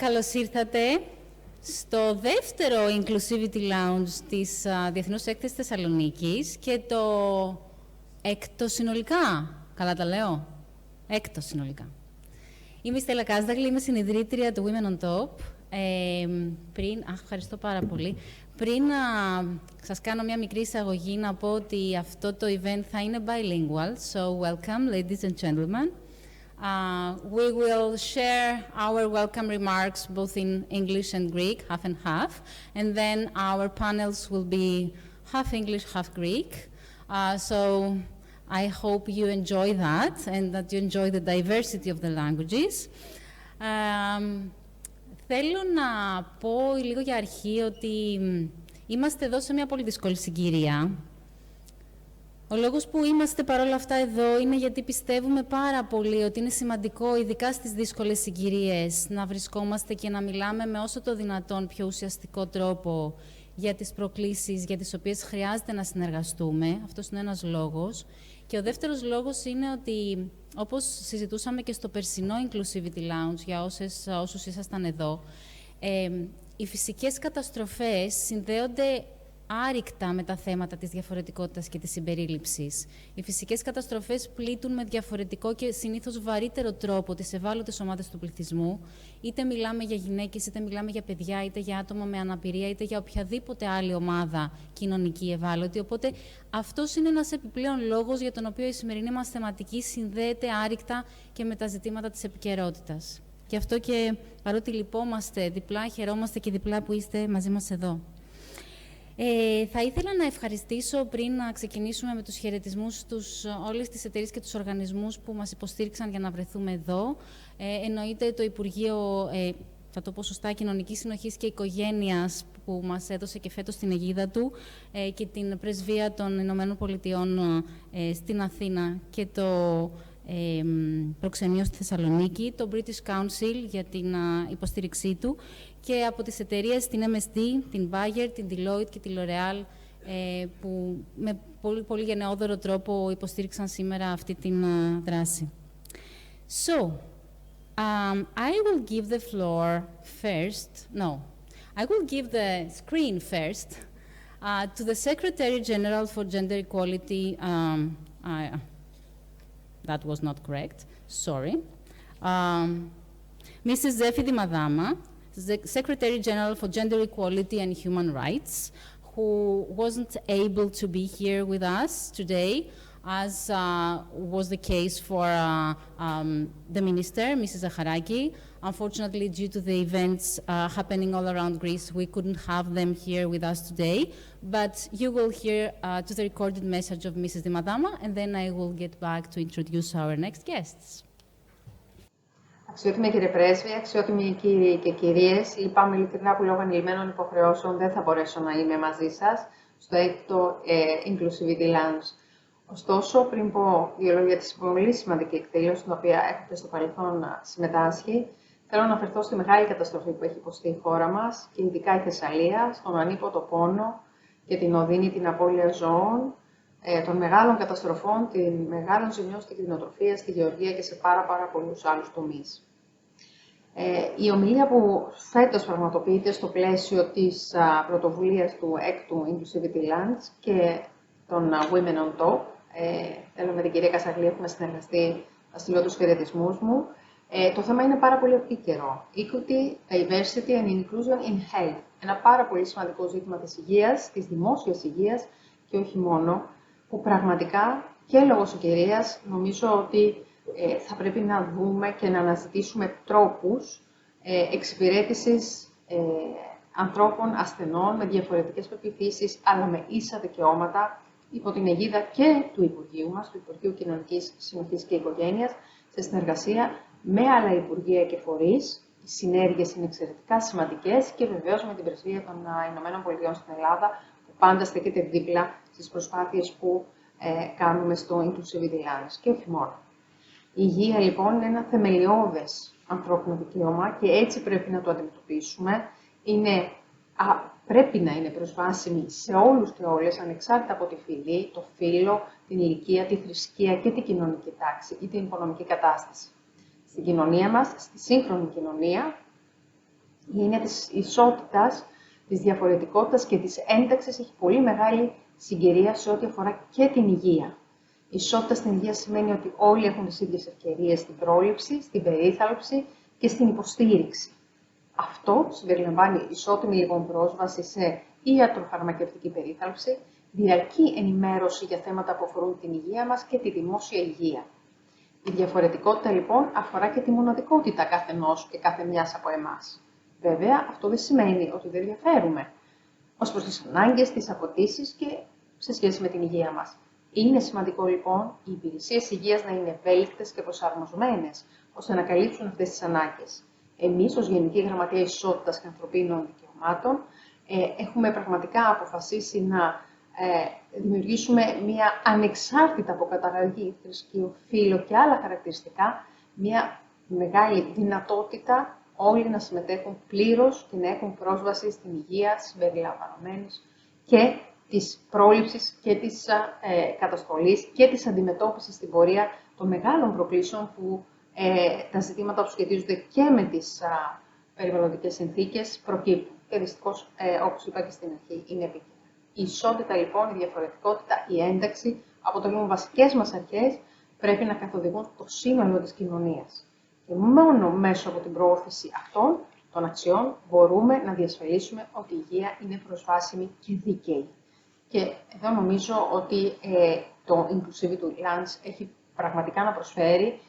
Καλώς ήρθατε στο δεύτερο Inclusivity Lounge της Διεθνούς Έκθεσης Θεσσαλονίκης και το έκτο συνολικά. Καλά τα λέω. Έκτο συνολικά. Είμαι η Στέλλα Κάσδαγλη, είμαι συνειδρήτρια του Women on Top. Ευχαριστώ πάρα πολύ. Πριν σας κάνω μια μικρή εισαγωγή, να πω ότι αυτό το event θα είναι bilingual. So, welcome, ladies and gentlemen. We will share our welcome remarks both in English and Greek, half and half. And then our panels will be half English, half Greek. So I hope you enjoy that and that you enjoy the diversity of the languages. Θέλω να πω λίγο για αρχή ότι είμαστε εδώ σε μια πολύ δύσκολη συγκυρία. Ο λόγος που είμαστε παρόλα αυτά εδώ είναι γιατί πιστεύουμε πάρα πολύ ότι είναι σημαντικό, ειδικά στις δύσκολες συγκυρίες, να βρισκόμαστε και να μιλάμε με όσο το δυνατόν πιο ουσιαστικό τρόπο για τις προκλήσεις για τις οποίες χρειάζεται να συνεργαστούμε. Αυτός είναι ένας λόγος. Και ο δεύτερος λόγος είναι ότι, όπως συζητούσαμε και στο περσινό Inclusivity Lounge, για όσους ήσασταν εδώ, οι φυσικές καταστροφές συνδέονται άρρηκτα με τα θέματα της διαφορετικότητας και της συμπερίληψης. Οι φυσικές καταστροφές πλήττουν με διαφορετικό και συνήθως βαρύτερο τρόπο τις ευάλωτες ομάδες του πληθυσμού, είτε μιλάμε για γυναίκες, είτε μιλάμε για παιδιά, είτε για άτομα με αναπηρία, είτε για οποιαδήποτε άλλη ομάδα κοινωνική ευάλωτη. Οπότε αυτός είναι ένας επιπλέον λόγος για τον οποίο η σημερινή μας θεματική συνδέεται άρρηκτα και με τα ζητήματα της επικαιρότητας. Γι' αυτό και παρότι λυπόμαστε διπλά, χαιρόμαστε και διπλά που είστε μαζί μας εδώ. Θα ήθελα να ευχαριστήσω πριν να ξεκινήσουμε με τους χαιρετισμούς όλες τις εταιρείες και τους οργανισμούς που μας υποστήριξαν για να βρεθούμε εδώ. Εννοείται το Υπουργείο, θα το πω σωστά, Κοινωνικής Συνοχής και Οικογένειας που μας έδωσε και φέτος την αιγίδα του και την Πρεσβεία των Ηνωμένων Πολιτειών στην Αθήνα και το προξενείο στη Θεσσαλονίκη, το British Council για την υποστήριξή του και από τις εταιρείες την MSD, την Bayer, την Deloitte και τη L'Oréal που με πολύ, πολύ γενναιόδωρο τρόπο υποστήριξαν σήμερα αυτή την δράση. So, I will give the floor first, I will give the screen first to the Secretary General for Gender Equality, that was not correct, sorry. Mrs. Zefidi Madama, the Secretary General for Gender Equality and Human Rights, who wasn't able to be here with us today, as was the case for the Minister, Mrs. Zacharaki. Unfortunately, due to the events happening all around Greece, we couldn't have them here with us today. But you will hear to the recorded message of Mrs. Di Madama, and then I will get back to introduce our next guests. Αξιότιμη κύριε Πρέσβη, αξιότιμοι κύριοι και κυρίες, λυπάμαι ειλικρινά που λόγω ανηλυμένων υποχρεώσεων δεν θα μπορέσω να είμαι μαζί σας στο έκτο Inclusivity Lounge. Ωστόσο, πριν πω δύο λόγια της πολύ σημαντική εκδήλωση, στην οποία έχετε στο παρελθόν συμμετάσχει, θέλω να αναφερθώ στη μεγάλη καταστροφή που έχει υποστεί η χώρα μας και ειδικά η Θεσσαλία, στον ανίποτο πόνο και την οδύνη, την απώλεια ζώων, των μεγάλων καταστροφών, των μεγάλων ζημιών στην κτηνοτροφία, στη γεωργία και σε πάρα πολλούς άλλους τομείς. Η ομιλία που φέτος πραγματοποιείται στο πλαίσιο της πρωτοβουλίας του έκτου Inclusivity Lounge και των Women on Top, θέλω με την κυρία Κασαγλή, έχουμε συνεργαστεί, να στείλω τους χαιρετισμούς μου. Το θέμα είναι πάρα πολύ επίκαιρο. Equity, Diversity and Inclusion in Health. Ένα πάρα πολύ σημαντικό ζήτημα της υγείας, της δημόσιας υγείας και όχι μόνο, που πραγματικά και λόγω συγκυρίας νομίζω ότι θα πρέπει να δούμε και να αναζητήσουμε τρόπους εξυπηρέτησης ανθρώπων ασθενών με διαφορετικές πεποιθήσεις, αλλά με ίσα δικαιώματα, υπό την αιγίδα και του Υπουργείου μας, του Υπουργείου Κοινωνικής Συνοχής και Οικογένειας, σε συνεργασία με άλλα Υπουργεία και φορείς. Οι συνέργειες είναι εξαιρετικά σημαντικές και βεβαίως με την Πρεσβεία των Ηνωμένων Πολιτειών στην Ελλάδα, που πάντα στέκεται δίπλα στις προσπάθειες που κάνουμε στο Inclusivity Lounge και όχι μόνο. Η υγεία λοιπόν είναι ένα θεμελιώδες ανθρώπινο δικαίωμα και έτσι πρέπει να το αντιμετωπίσουμε. Πρέπει να είναι προσβάσιμη σε όλους και όλες, ανεξάρτητα από τη φυλή, το φύλο, την ηλικία, τη θρησκεία και την κοινωνική τάξη ή την οικονομική κατάσταση. Στην κοινωνία μας, στη σύγχρονη κοινωνία, Η έννοια της ισότητας, της διαφορετικότητας και της ένταξης έχει πολύ μεγάλη συγκυρία σε ό,τι αφορά και την υγεία. Η ισότητα στην υγεία σημαίνει ότι όλοι έχουν τις ίδιες ευκαιρίες στην πρόληψη, στην περίθαλψη και στην υποστήριξη. Αυτό συμπεριλαμβάνει ισότιμη λοιπόν πρόσβαση σε ιατροφαρμακευτική περίθαλψη, διαρκή ενημέρωση για θέματα που αφορούν την υγεία μας και τη δημόσια υγεία. Η διαφορετικότητα λοιπόν αφορά και τη μοναδικότητα καθενός και κάθε μιας από εμάς. Βέβαια, αυτό δεν σημαίνει ότι δεν διαφέρουμε ως προς τις ανάγκες, τις απαιτήσεις και σε σχέση με την υγεία μας. Είναι σημαντικό λοιπόν οι υπηρεσίες υγείας να είναι ευέλικτες και προσαρμοσμένες, ώστε να καλύψουν αυτές τις ανάγκες. Εμείς, ως Γενική Γραμματεία Ισότητας και Ανθρωπίνων Δικαιωμάτων, έχουμε πραγματικά αποφασίσει να δημιουργήσουμε μια ανεξάρτητα από καταγωγή, θρησκείο, φύλο και άλλα χαρακτηριστικά, μια μεγάλη δυνατότητα όλοι να συμμετέχουν πλήρως και να έχουν πρόσβαση στην υγεία συμπεριλαμβανομένης και της πρόληψης και της καταστολής και της αντιμετώπισης στην πορεία των μεγάλων προκλήσεων που τα ζητήματα που σχετίζονται και με τις περιβαλλοντικές συνθήκες προκύπτουν. Και δυστυχώς, όπως είπα και στην αρχή, είναι επίκαιρα. Η ισότητα λοιπόν, η διαφορετικότητα, η ένταξη αποτελούν βασικές μας αρχές, πρέπει να καθοδηγούν το σύνολο της κοινωνίας. Και μόνο μέσω από την προώθηση αυτών των αξιών μπορούμε να διασφαλίσουμε ότι η υγεία είναι προσβάσιμη και δίκαιη. Και εδώ νομίζω ότι το Inclusivity Lounge έχει πραγματικά να προσφέρει.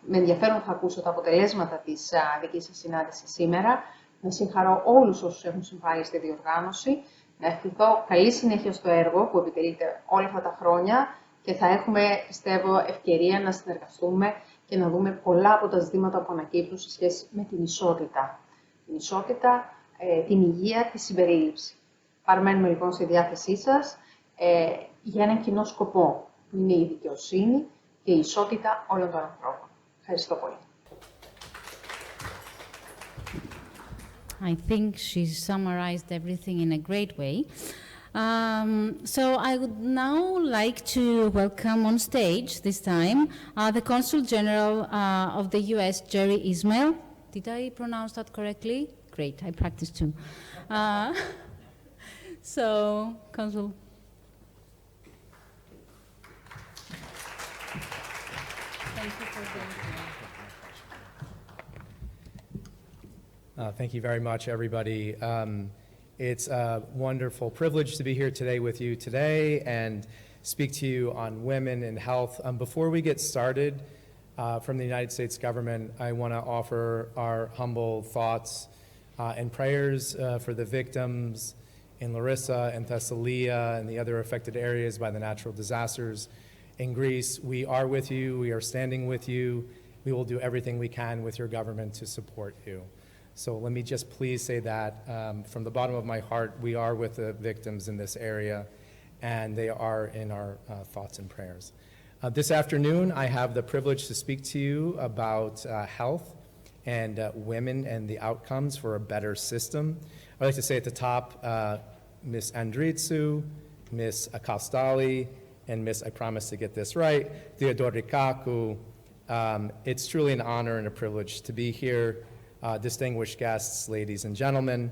Με ενδιαφέρον θα ακούσω τα αποτελέσματα της δικής σας συνάντησης σήμερα. Να συγχαρώ όλους όσους έχουν συμβάλει στη διοργάνωση. Να ευχηθώ καλή συνέχεια στο έργο που επιτελείται όλα αυτά τα χρόνια και θα έχουμε, πιστεύω, ευκαιρία να συνεργαστούμε και να δούμε πολλά από τα ζητήματα που ανακύπτουν σε σχέση με την ισότητα. Την ισότητα, την υγεία, τη συμπερίληψη. Παραμένουμε λοιπόν στη διάθεσή σας για έναν κοινό σκοπό, που είναι η δικαιοσύνη και η ισότητα όλων των ανθρώπων. Ευχαριστώ πολύ. I think she summarized everything in a great way. So I would now like to welcome on stage this time the Consul General of the US, Jerry Ismail. Did I pronounce that correctly? Great, I practiced too. So, Consul. Thank you for being here. Thank you very much, everybody. It's a wonderful privilege to be here today with you today and speak to you on women and health. Before we get started, from the United States government, I want to offer our humble thoughts and prayers for the victims in Larissa and Thessalia and the other affected areas by the natural disasters in Greece. We are with you. We are standing with you. We will do everything we can with your government to support you. So let me just please say that from the bottom of my heart, we are with the victims in this area, and they are in our thoughts and prayers. This afternoon, I have the privilege to speak to you about health and women and the outcomes for a better system. I'd like to say at the top, Ms. Andritsu, Ms. Akastali, and Ms., I promise to get this right, Theodorikakou. It's truly an honor and a privilege to be here. Distinguished guests, ladies and gentlemen.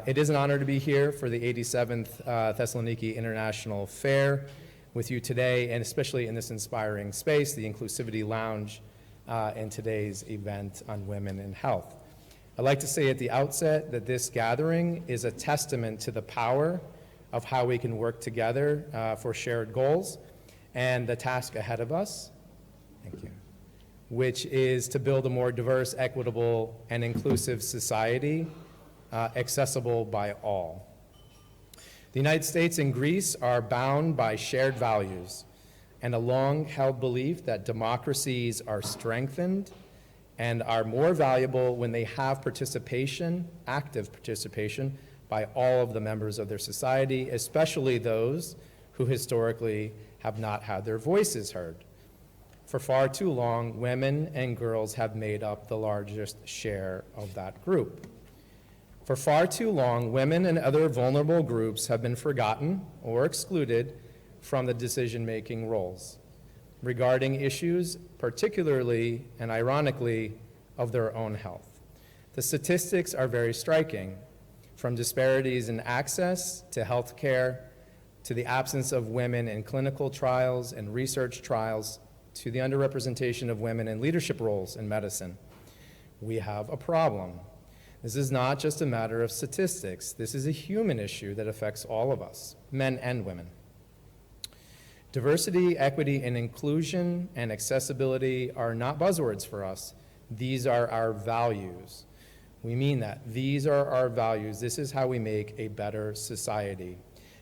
It is an honor to be here for the 87th Thessaloniki International Fair with you today, and especially in this inspiring space, the Inclusivity Lounge, and today's event on women and health. I'd like to say at the outset that this gathering is a testament to the power of how we can work together for shared goals and the task ahead of us. Thank you. Which is to build a more diverse, equitable, and inclusive society, accessible by all. The United States and Greece are bound by shared values and a long-held belief that democracies are strengthened and are more valuable when they have participation, active participation, by all of the members of their society, especially those who historically have not had their voices heard. For far too long, women and girls have made up the largest share of that group. For far too long, women and other vulnerable groups have been forgotten or excluded from the decision-making roles regarding issues, particularly and ironically, of their own health. The statistics are very striking, from disparities in access to health care, to the absence of women in clinical trials and research trials, to the underrepresentation of women in leadership roles in medicine. We have a problem. This is not just a matter of statistics. This is a human issue that affects all of us, men and women. Diversity, equity, and inclusion and accessibility are not buzzwords for us. These are our values. We mean that. These are our values. This is how we make a better society.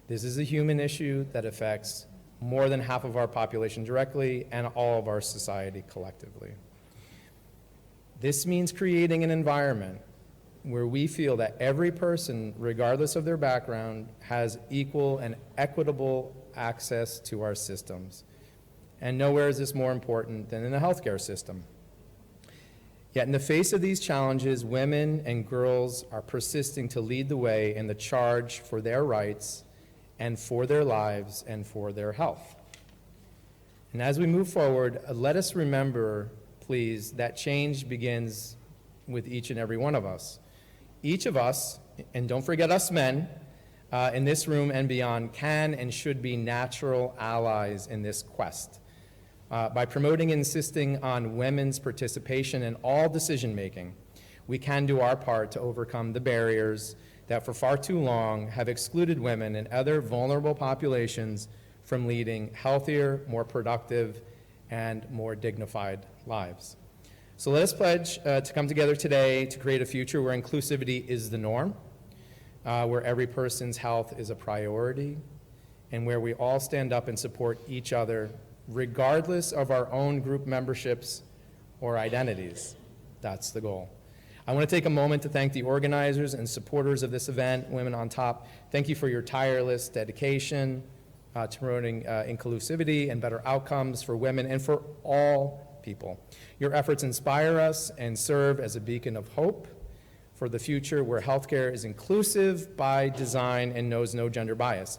This is a human issue that affects more than half of our population directly and all of our society collectively. This means creating an environment where we feel that every person, regardless of their background, has equal and equitable access to our systems. And nowhere is this more important than in the healthcare system. Yet in the face of these challenges, women and girls are persisting to lead the way in the charge for their rights and for their lives and for their health. And as we move forward, let us remember, please, that change begins with each and every one of us. Each of us, and don't forget us men, in this room and beyond, can and should be natural allies in this quest. By promoting and insisting on women's participation in all decision-making, we can do our part to overcome the barriers that for far too long have excluded women and other vulnerable populations from leading healthier, more productive, and more dignified lives. So let us pledge to come together today to create a future where inclusivity is the norm, where every person's health is a priority, and where we all stand up and support each other regardless of our own group memberships or identities. That's the goal. I want to take a moment to thank the organizers and supporters of this event, Women on Top. Thank you for your tireless dedication to promoting inclusivity and better outcomes for women and for all people. Your efforts inspire us and serve as a beacon of hope for the future where healthcare is inclusive by design and knows no gender bias.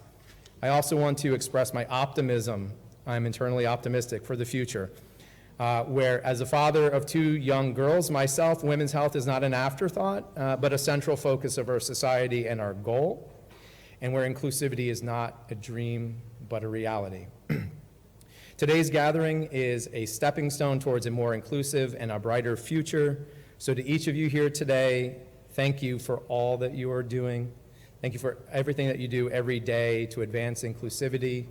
I also want to express my optimism. I'm internally optimistic for the future, where as a father of two young girls myself, women's health is not an afterthought, but a central focus of our society and our goal, and where inclusivity is not a dream, but a reality. Today's gathering is a stepping stone towards a more inclusive and a brighter future. So to each of you here today, thank you for all that you are doing. Thank you for everything that you do every day to advance inclusivity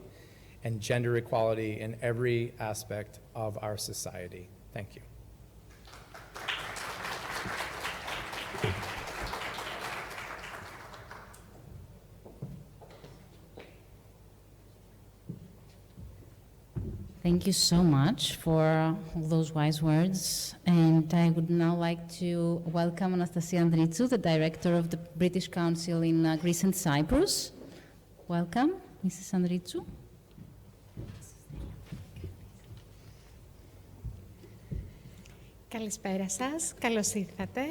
and gender equality in every aspect of our society. Thank you. Thank you so much for all those wise words. And I would now like to welcome Anastasia Andritsou, the Director of the British Council in Greece and Cyprus. Welcome, Mrs. Andritsou. Καλησπέρα σας, καλώς ήρθατε.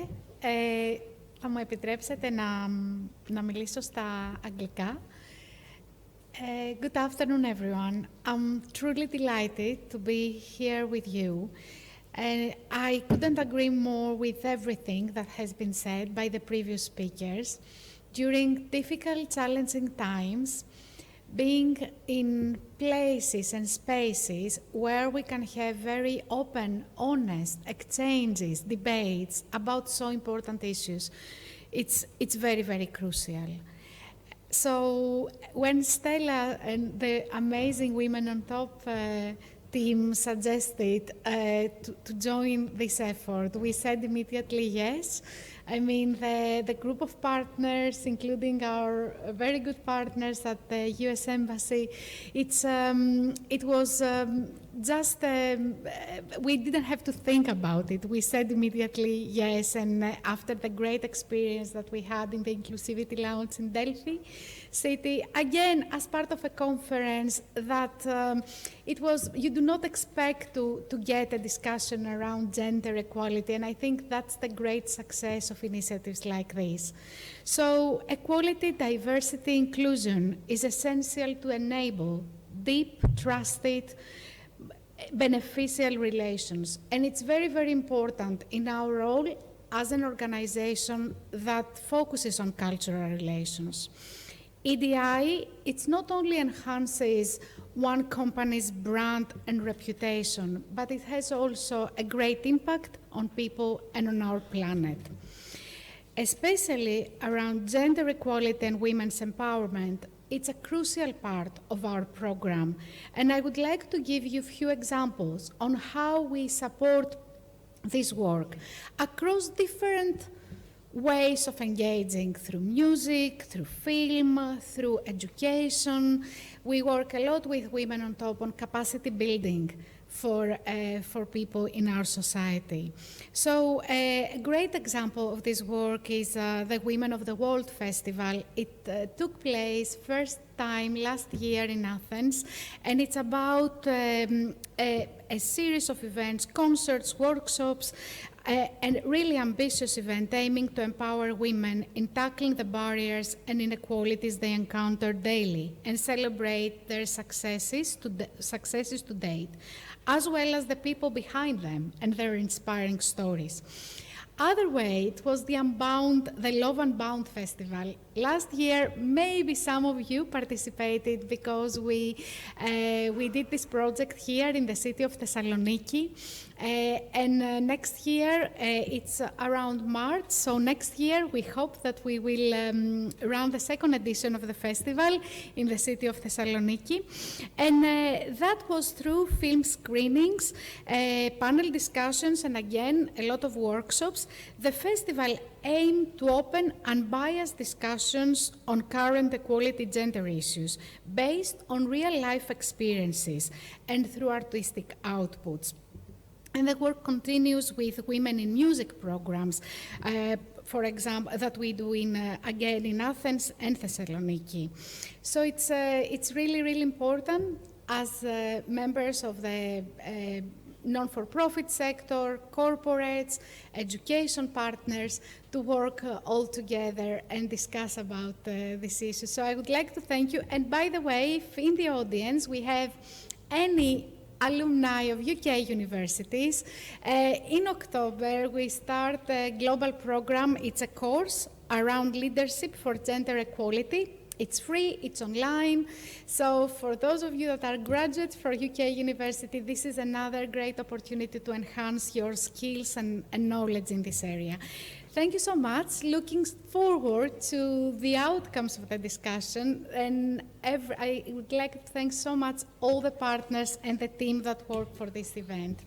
Θα μου επιτρέψετε να μιλήσω στα αγγλικά. Good afternoon, everyone. I'm truly delighted to be here with you. And I couldn't agree more with everything that has been said by the previous speakers. During difficult, challenging times, being in places and spaces where we can have very open, honest exchanges, debates about so important issues, it's very, very crucial. So when Stella and the amazing Women on Top team suggested to join this effort, we said immediately yes. I mean, the group of partners, including our very good partners at the US Embassy, it was just, we didn't have to think about it. We said immediately yes, and after the great experience that we had in the Inclusivity Lounge in Delphi City, again, as part of a conference that it was, you do not expect to get a discussion around gender equality, and I think that's the great success of initiatives like this. So equality, diversity, inclusion is essential to enable deep, trusted, beneficial relations. And it's very, very important in our role as an organization that focuses on cultural relations. EDI, it not only enhances one company's brand and reputation, but it has also a great impact on people and on our planet. Especially around gender equality and women's empowerment, it's a crucial part of our program. And I would like to give you a few examples on how we support this work across different ways of engaging, through music, through film, through education. We work a lot with Women on Top on capacity building for people in our society. So a great example of this work is the Women of the World Festival. It took place first time last year in Athens, and it's about a series of events, concerts, workshops, and really ambitious event aiming to empower women in tackling the barriers and inequalities they encounter daily and celebrate their successes to date, as well as the people behind them and their inspiring stories. Other way, it was the Love Unbound Festival. Last year, maybe some of you participated because we did this project here in the city of Thessaloniki. And next year, it's around March. So next year, we hope that we will run the second edition of the festival in the city of Thessaloniki. And that was through film screenings, panel discussions, and again, a lot of workshops. The festival aimed to open unbiased discussions on current equality gender issues based on real-life experiences and through artistic outputs. And the work continues with Women in Music programs, for example, that we do again in Athens and Thessaloniki. So it's really, really important as members of the non-for-profit sector, corporates, education partners, to work all together and discuss about this issue. So I would like to thank you. And by the way, if in the audience we have any alumni of UK universities, in October we start a global program. It's a course around leadership for gender equality. It's free, it's online. So for those of you that are graduates for UK University, this is another great opportunity to enhance your skills and knowledge in this area. Thank you so much. Looking forward to the outcomes of the discussion. And I would like to thank so much all the partners and the team that worked for this event.